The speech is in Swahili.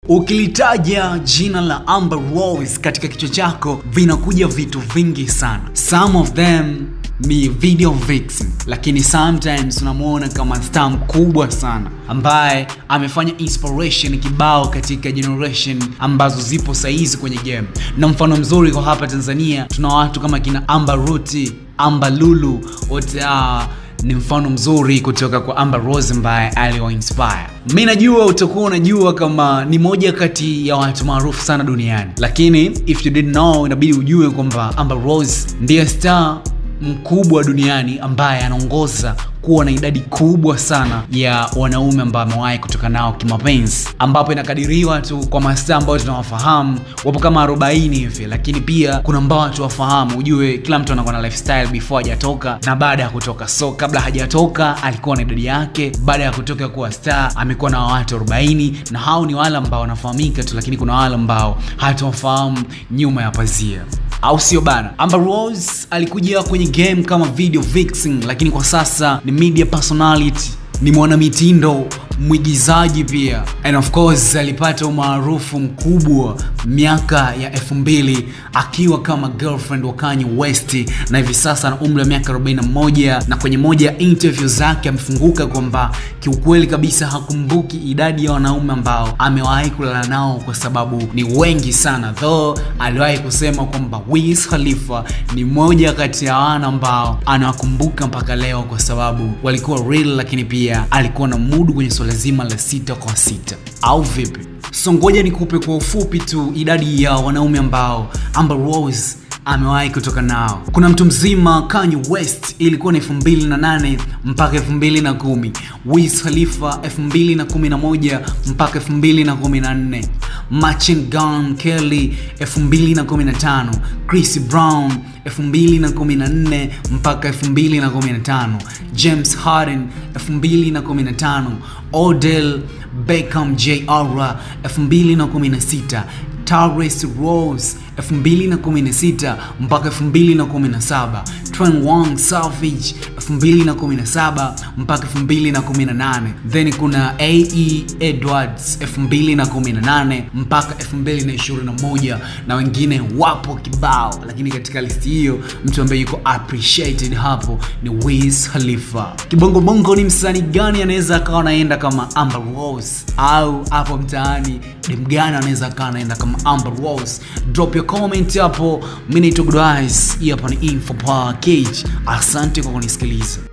Ukilitaja jina la Amber Rose katika kichwa chako vinakuja vitu vingi sana. Some of them ni video vixen, lakini sometimes unamuona kama star mkubwa sana ambaye amefanya inspiration kibao katika generation ambazo zipo saizi kwenye game. Na mfano mzuri kwa hapa Tanzania tuna watu kama kina Amber Ruti, Amber Lulu, wote ni mfano mzuri kutoka kwa Amber Rose ambaye alio-inspire. Mimi najua utakuwa unajua kama ni moja kati ya watu maarufu sana duniani, lakini if you didn't know, inabidi ujue kwamba Amber Rose ndiye star mkubwa duniani ambaye anaongoza kuwa na idadi kubwa sana ya wanaume ambao amewahi kutoka nao kimapenzi, ambapo inakadiriwa tu kwa mastaa ambao tunawafahamu wapo kama 40 hivi, lakini pia kuna ambao watu wafahamu. Ujue kila mtu anakuwa na lifestyle before hajatoka na baada ya kutoka. So kabla hajatoka alikuwa na idadi yake, baada ya kutoka kuwa star amekuwa na watu 40, na hao ni wale ambao wanafahamika tu, lakini kuna wale ambao hatuwafahamu nyuma ya pazia, au sio bana? Amber Rose alikuja kwenye game kama video vixen, lakini kwa sasa ni media personality, ni mwanamitindo, mwigizaji pia. And of course alipata umaarufu mkubwa miaka ya 2000 akiwa kama girlfriend wa Kanye West, na hivi sasa ana umri wa miaka 41. Na kwenye moja ya interview zake amefunguka kwamba kiukweli kabisa hakumbuki idadi ya wanaume ambao amewahi kulala nao kwa sababu ni wengi sana, though aliwahi kusema kwamba Wiz Khalifa ni moja kati ya wana ambao anawakumbuka mpaka leo kwa sababu walikuwa real, lakini pia alikuwa na mudu kwenye swala zima la 6 kwa 6, au vipi? So ngoja nikupe kwa ufupi tu idadi ya wanaume ambao Amber Rose amewahi kutoka nao. Kuna mtu mzima Kanye West, ilikuwa ni 2008 mpaka 2010. Wiz Khalifa 2011 mpaka 2014. Machine Gun Kelly 2015. Chris Brown 2014 mpaka 2015. James Harden 2015. Odell Beckham Jr. 2016. Tyrese Rose 2016 mpaka 2017. Twenty Savage 2017 mpaka 2018. Then kuna A.E. Edwards 2018 mpaka 2021, na wengine wapo kibao, lakini katika listi hiyo mtu ambaye yuko appreciated hapo ni Wiz Khalifa. Kibongo bongo, ni msanii gani anaweza akawa anaenda kama Amber Rose? Au hapo mtaani dem gani anaweza akawa anaenda kama Amber Rose? Drop your comment hapo. Mimi ni Togo Dice, hapa ni Info Package. Asante kwa kunisikiliza.